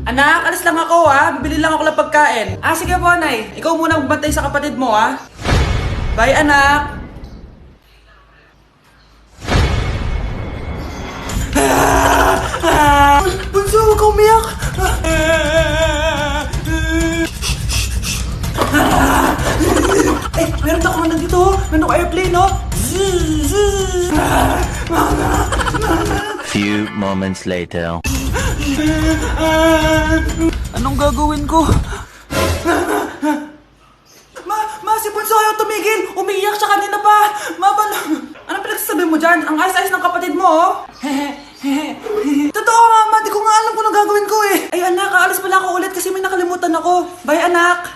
Anak, alis lang ako bibili lang ako ng pagkain. Sige po, Nay. Ikaw muna magbantay sa kapatid mo Bye, anak. Bunso, huwag ka umiyak. Meron na kumandan dito. Meron ako airplane, Few moments later. Anong gagawin ko? Si Bunso ayaw tumigil! Umiiyak siya kanina pa! Anong pinagsasabi mo dyan? Ang ayos-ayos ng kapatid mo, Totoo nga, di ko nga alam kung anong gagawin ko Ay anak, aalis pala ako ulit kasi may nakalimutan ako. Bye anak!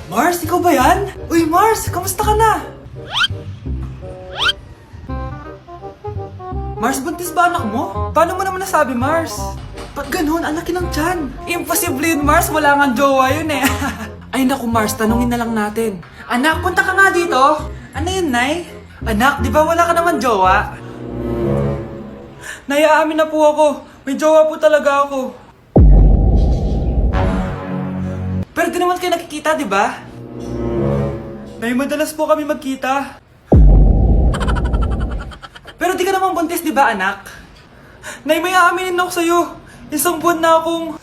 Mars, ikaw ba yan? Uy Mars, kamusta ka na? Mars, buntis ba anak mo? Paano mo naman nasabi, Mars? Ba't ganun? Anaki ng tiyan. Imposible yun, Mars. Wala nga jowa yun Ay naku, Mars. Tanungin na lang natin. Anak, punta ka nga dito. Ano yun, Nay? Anak, di ba wala ka naman jowa? Nay, aamin na po ako. May jowa po talaga ako. Pero di naman kayo nakikita, di ba? Nay, madalas po kami magkita. Pero di ka naman buntis, di ba, anak? Nay, may aaminin ako sa'yo. Isang buwan na akong...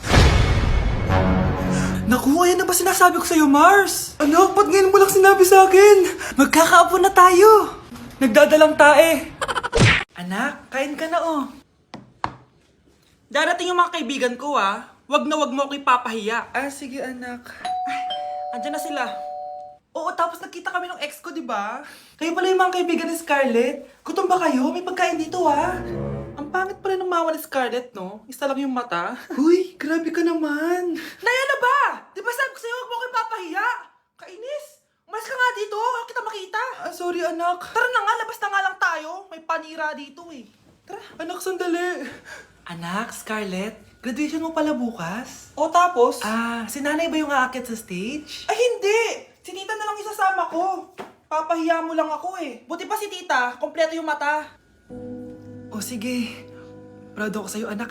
Naku, ayan na ba sinasabi ko sa'yo, Mars? Anak, ba't ngayon mo lang sinabi sa akin? Magkakaapo na tayo. Nagdadalang tae. Anak, kain ka na, Darating yung mga kaibigan ko, Wag na wag mo ako ipapahiya. Sige, anak. Andyan na sila. Oo, tapos nakita kami ng ex ko, di ba? Kayo pala yung mga kaibigan ni Scarlett. Gutom ba kayo? May pagkain dito, Ang pangit pala ng mama ni Scarlett, no? Isa lang yung mata. Uy, grabe ka naman. Naya na ba? Di ba sabi ko sa'yo, huwag mo ko ipapahiya? Kainis. Umalis ka nga dito. Huwag kita makita. Sorry, anak. Tara na nga, labas na nga lang tayo. May panira dito, Tara. Anak, sandali. Anak, Scarlett, graduation mo pala bukas? O tapos? Si nanay ba yung aakit sa stage? Ay, hindi! Si tita na lang isasama ko. Papahiya mo lang ako Buti pa si tita, kompleto yung mata. O sige, proud ako sa'yo anak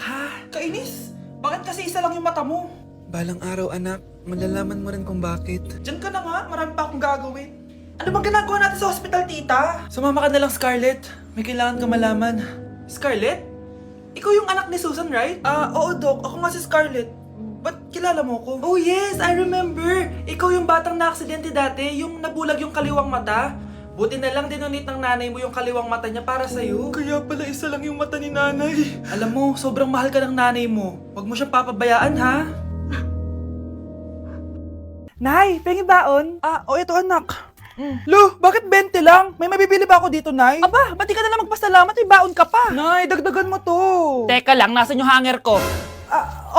Kainis, bakit kasi isa lang yung mata mo? Balang araw anak, malalaman mo rin kung bakit. Diyan ka na nga, marami pa akong gagawin. Ano bang ginagawa natin sa hospital, tita? Sumama ka na lang, Scarlett. May kailangan ka malaman. Scarlett? Ikaw yung anak ni Susan, right? Oo, Doc. Ako nga si Scarlett. Ba't kilala mo ko? Oh yes, I remember! Ikaw yung batang na-aksidente dati, yung nabulag yung kaliwang mata. Buti na lang dinonate ng nanay mo yung kaliwang mata niya para sa'yo. Kaya pala isa lang yung mata ni nanay. Alam mo, sobrang mahal ka ng nanay mo. Huwag mo siyang papabayaan, Nay, pengi baon? Ito anak. Lo, bakit 20 lang? May mabibili ba ako dito, Nay? Aba, ba't di ka na lang magpasalamat? May baon ka pa. Nay, dagdagan mo to. Teka lang, nasan yung hanger ko?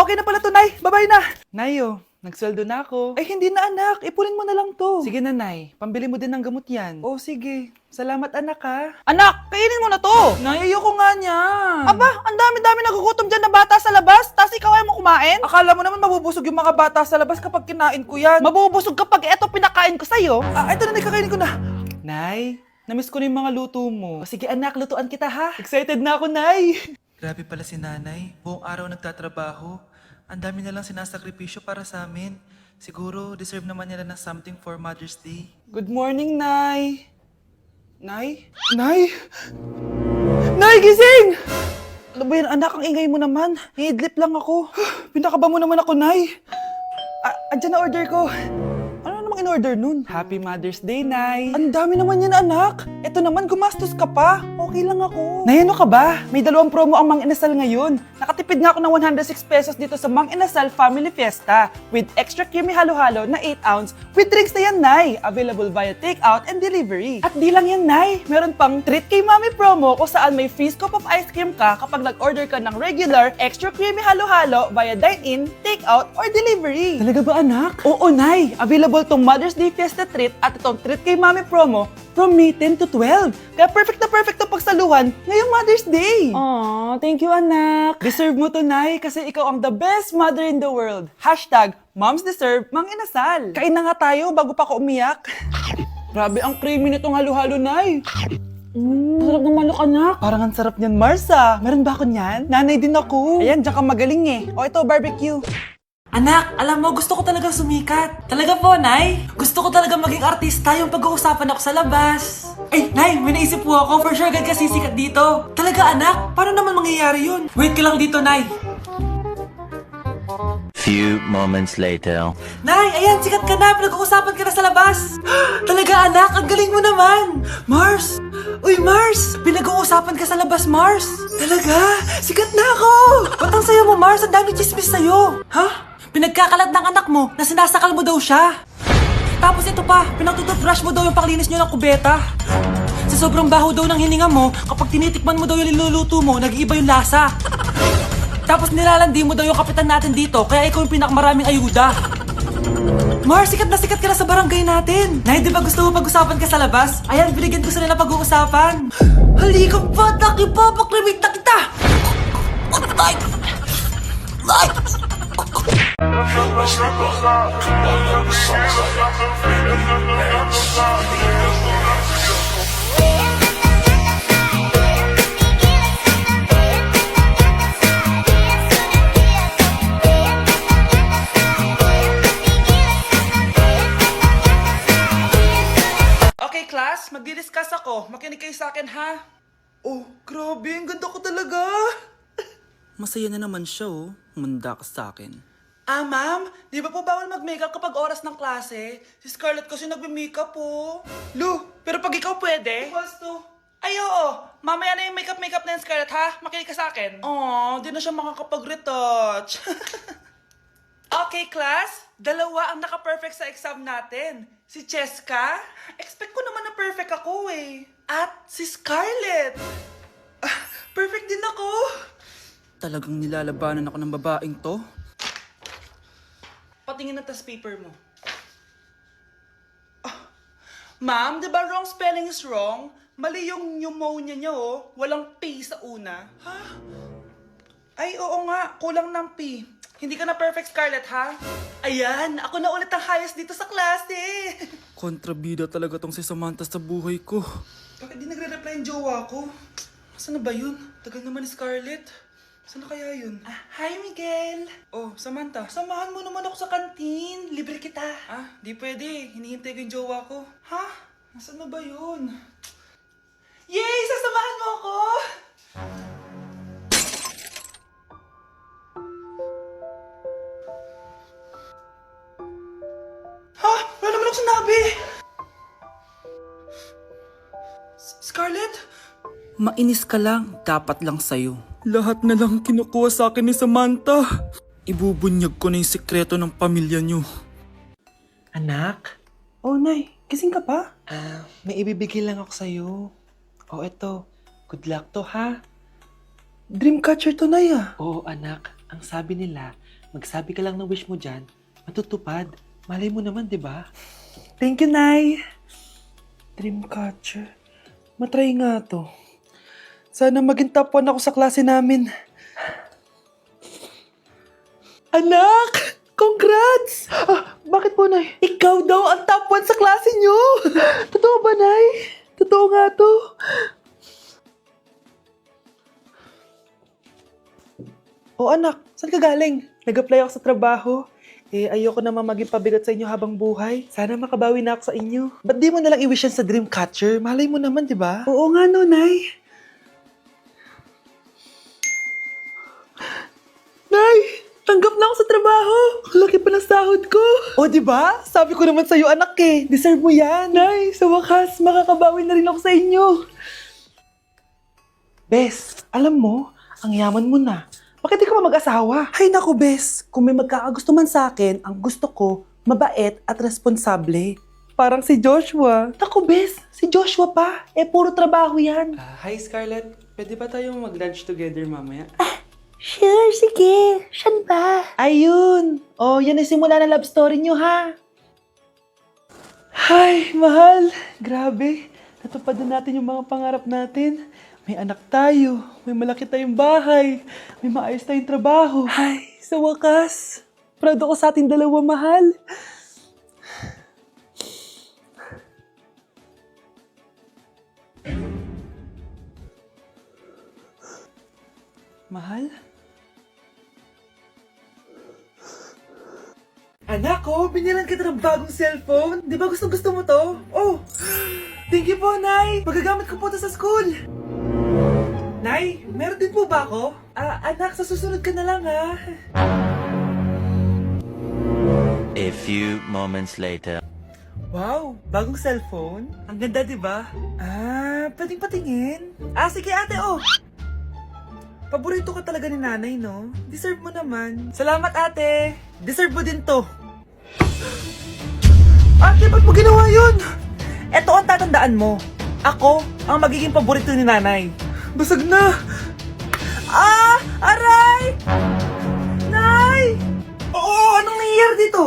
Okay na pala to, Nay. Bye-bye na. Nayo, nagsweldo na ako. Ay, hindi na, anak. Ipunin mo na lang to. Sige na, Nay. Pambili mo din ng gamot yan. Sige. Salamat, anak, Anak, kainin mo na to. Nay, ayoko nga niya. Aba, ang dami-dami nagugutom dyan na bata sa labas. Tapos ikaw ay mo kumain? Akala mo naman mabubusog yung mga bata sa labas kapag kinain ko yan. Mabubusog kapag eto pinakain ko sa'yo. Ito na, kakainin ko na. Nay, namiss ko na yung mga luto mo. Sige, anak, lutuan kita, Excited na ako, Nay. Grabe pala si nanay. Buong araw nagtatrabaho. Ang dami na lang sinasakripisyo para sa amin. Siguro, deserve naman nila ng something for Mother's Day. Good morning, Nay. Nay? Nay? Nay, gising! Ano ba yan, anak? Ang ingay mo naman. Hihidlip lang ako. Pinakaba mo naman ako, Nay. Andyan na order ko. Ano namang in-order nun? Happy Mother's Day, Nay. Ang dami naman yan, anak. Ito naman, gumastos ka pa. Okay lang ako. Nay, ano ka ba? May 2 promo ang Mang Inasal ngayon. Nakatipid nga ako ng 106 pesos dito sa Mang Inasal Family Fiesta with extra creamy halo-halo na 8 ounce with drinks na yan, Nay. Available via takeout and delivery. At di lang yan, Nay. Meron pang Treat kay Mami promo kung saan may free scoop of ice cream ka kapag nag-order ka ng regular extra creamy halo-halo via dine-in, takeout, or delivery. Talaga ba, anak? Oo, Nay. Available tong Mother's Day Fiesta Treat at itong Treat kay Mami promo from May 10 to 12. Kaya perfect na pagsaluhan ngayong Mother's Day. Aww, thank you, anak. Deserve mo to, Nay, kasi ikaw ang the best mother in the world. #MomsDeserve Mang Inasal. Kain na nga tayo bago pa ako umiyak. Grabe ang creamy nitong halo-halo, Nay. Sarap ng manok, anak. Parang ang sarap niyan, Mars, ah. Meron ba ako niyan? Nanay din ako. Ayan, diyan ka magaling eh. O ito, barbecue. Anak, alam mo, gusto ko talagang sumikat. Talaga po, Nay. Gusto ko talaga maging artista yung pag-uusapan ako sa labas. Ay, Nay, may naisip po ako. For sure, agad ka sisikat dito. Talaga, anak? Paano naman mangyayari yun? Wait ka lang dito, Nay. Few moments later. Nay, ayan, sikat ka na. Pinag-uusapan ka na sa labas. Talaga, anak? Ang galing mo naman. Mars! Uy, Mars! Pinag-uusapan ka sa labas, Mars. Talaga? Sikat na ako! Ba't ang sayo mo, Mars? Ang dami chismis sa'yo. Ha? Pinagkakalat ng anak mo na sinasakal mo daw siya. Tapos ito pa, pinagtututbrush mo daw yung panglinis nyo ng kubeta. Sa sobrang baho daw ng hininga mo, kapag tinitikman mo daw yung niluluto mo, nag-iiba yung lasa. Tapos nilalandi mo daw yung kapitan natin dito, kaya ikaw yung pinakamaraming ayuda. Mars, sikat ka na sa barangay natin. Nay, di ba gusto mo pag-usapan ka sa labas? Ayan, binigyan ko sila na pag-uusapan. Halika ba, taki pa, pakrimit na kita. Okay, class, magdi-discuss ako. Makinig kayo sa akin, ha? Oh, grabe, ang ganda ko talaga. Masaya na naman siya, oh. Manda ka sa akin. Ah, ma'am, di ba po bawal mag-makeup kapag oras ng klase? Si Scarlett kasi nagme-makeup po. Lu, pero pag ikaw pwede? Gusto. Ay, oo. Mamaya na yung makeup na yung Scarlett, ha? Makinig ka sa akin. Aw, di na siya makakapag-retouch. Okay, class. Dalawa ang naka-perfect sa exam natin. Si Cheska. Expect ko naman na perfect ako eh. At si Scarlett. Perfect din ako. Talagang nilalabanan ako ng babaeng to? Patingin na tas paper mo. Ma'am, di ba wrong spelling is wrong? Mali yung pneumonia niya, oh. Walang P sa una. Ha? Ay, oo nga. Kulang ng P. Hindi ka na perfect, Scarlett, ha? Ayan, ako na ulit ang highest dito sa klase. Kontrabida talaga tong si Samantha sa buhay ko. Bakit di nagre-reply yung jowa ko? Saan na ba yun? Tagal naman ni Scarlett. Saan na kaya yun? Hi, Miguel! Oh, Samantha, samahan mo naman ako sa kantin. Libre kita. Di pwede. Hinihintay ko yung jowa ko. Ha? Nasaan na ba yun? Yay! Sasamahan mo ako! Ha? Wala naman ako sinabi! Scarlett? Mainis ka lang, dapat lang sa'yo. Lahat na lang kinukuha sa akin ni Samantha. Ibubunyag ko na yung sikreto ng pamilya niyo. Anak, Oh, Nay. Gising ka pa? may ibibigay lang ako sa'yo. O eto, good luck to ha. Dreamcatcher to, Nay, ah. Oo anak, ang sabi nila, magsabi ka lang ng wish mo dyan, matutupad. Malay mo naman, di ba? Thank you, Nay. Dreamcatcher. Matry nga to. Sana maging top 1 ako sa klase namin. Anak! Congrats! Bakit po, Nay? Ikaw daw ang top 1 sa klase nyo! Totoo ba, Nay? Totoo nga to. Oh, anak, saan ka galing? Nag-apply ako sa trabaho. Ayoko naman maging pabigat sa inyo habang buhay. Sana makabawi na ako sa inyo. Ba't di mo nalang i-wish yan sa Dreamcatcher? Malay mo naman, di ba? Oo nga, no, Nay. Nay! Tanggap na ako sa trabaho! Laki pa ng sahod ko! O, di ba? Sabi ko naman sa'yo, anak eh. Deserve mo yan. Nay, sa wakas, makakabawi na rin ako sa inyo. Bes, alam mo, ang yaman mo na. Bakit di ka pa mag-asawa? Ay naku, Bes. Kung may magkakagusto man sa akin, ang gusto ko, mabait at responsable. Parang si Joshua. Naku, Bes. Si Joshua pa. Puro trabaho yan. Hi Scarlett, pwede ba tayong mag-lunch together mamaya? Sure, sige. Siyan ba? Ayun. Oh, yan ang simula na love story nyo, ha? Ay, mahal. Grabe. Natupad na natin yung mga pangarap natin. May anak tayo, may malaki tayong bahay, may maayos tayong trabaho. Ay, sa wakas, proud ako sa ating dalawa, mahal. Mahal? Anak ko, binilan kita ng bagong cellphone. Di ba gusto mo to? Oh, thank you po, Nay. Magagamit ko po to sa school. Nay, meron din po ba ako? Anak, sa susunod ka na lang, ha? A few moments later. Wow, bagong cellphone? Ang ganda, di ba? Pwedeng patingin? Sige ate, oh! Paborito ka talaga ni nanay, no? Deserve mo naman. Salamat, ate! Deserve mo din to. Ate, ba't mo ginawa yun? Eto ang tatandaan mo. Ako ang magiging paborito ni nanay. Basag na! Aray! Nay! Oo, anong nangyayari dito?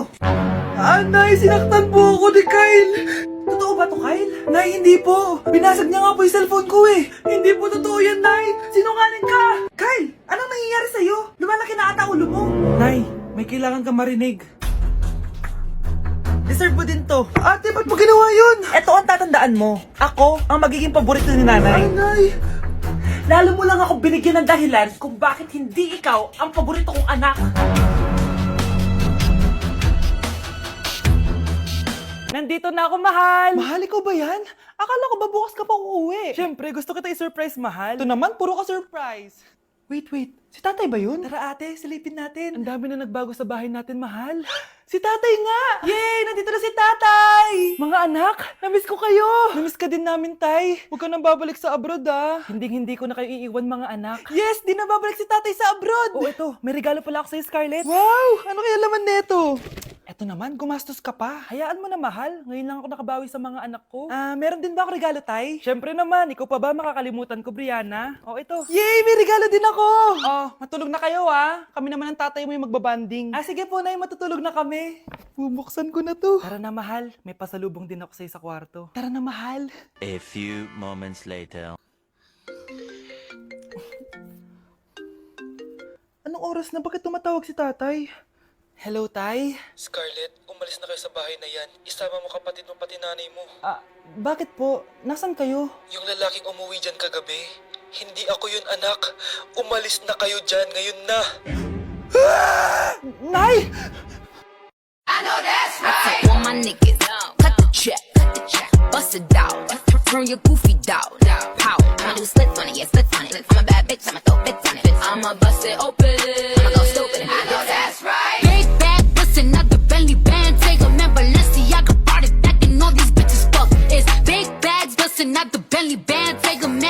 Nay, sinaktan po ako ni Kyle. Totoo ba to, Kyle? Nay, hindi po. Binasag niya nga po yung cellphone ko eh. Hindi po totoo yan, Nay. Sinungaling ka. Kyle, anong nangyayari sa'yo? Lumalaki na ata ulo mo. Nay, may kailangan kang marinig. Deserve mo din to. Ate, ba't mo ginawa yun? Eto ang tatandaan mo. Ako ang magiging paborito ni nanay. Nay! Lalo mo lang ako binigyan ng dahilan kung bakit hindi ikaw ang paborito kong anak. Nandito na ako, mahal! Mahal, ikaw ba yan? Akala ko ba bukas ka pa uuwi? Siyempre, gusto kita i-surprise, mahal. Ito naman, puro ka surprise. Wait. Si tatay ba yun? Tara ate, silipin natin. Ang dami na nagbago sa bahay natin, mahal. Si tatay nga! Yay! Nandito na si tatay! Mga anak, namiss ko kayo! Namiss ka din namin, tay. Huwag ka nang babalik sa abroad, ah. Hindi ko na kayo iiwan, mga anak. Yes! Di na babalik si tatay sa abroad! Oh, ito. May regalo pala ako sa'yo, Scarlett. Wow! Ano kaya laman neto? Eto naman, gumastos ka pa. Hayaan mo na, mahal. Ngayon lang ako nakabawi sa mga anak ko. Meron din ba ako regalo, tay? Siyempre naman, ikaw pa ba makakalimutan ko, Brianna? Oh, ito. Yay! May regalo din ako! Oh, matulog na kayo, ah. Kami naman ang tatay mo yung magbabanding. Sige po, Nay, matutulog na kami. Bubuksan ko na to. Tara na, mahal. May pasalubong din ako sa'yo sa kwarto. Tara na, mahal. A few moments later. Anong oras na? Bakit tumatawag si tatay? Hello, tay? Scarlett, umalis na kayo sa bahay na yan. Isama mo kapatid mo pati nanay mo. Bakit po? Nasaan kayo? Yung lalaking umuwi dyan kagabi, hindi ako yun, anak. Umalis na kayo dyan ngayon na. Nay! All my niggas, cut the check, bust it out, turn your goofy dog, pow. I'ma do splits on it, yeah, splits on it. I'm a bad bitch, I'ma throw bits on it. I'ma bust it open, I'ma go stupid. I know that's right. Big bag, bust another Bentley band, take a man, Balenciaga brought it back, and all these bitches fuck. It's big bags, bust another Bentley band, take a man.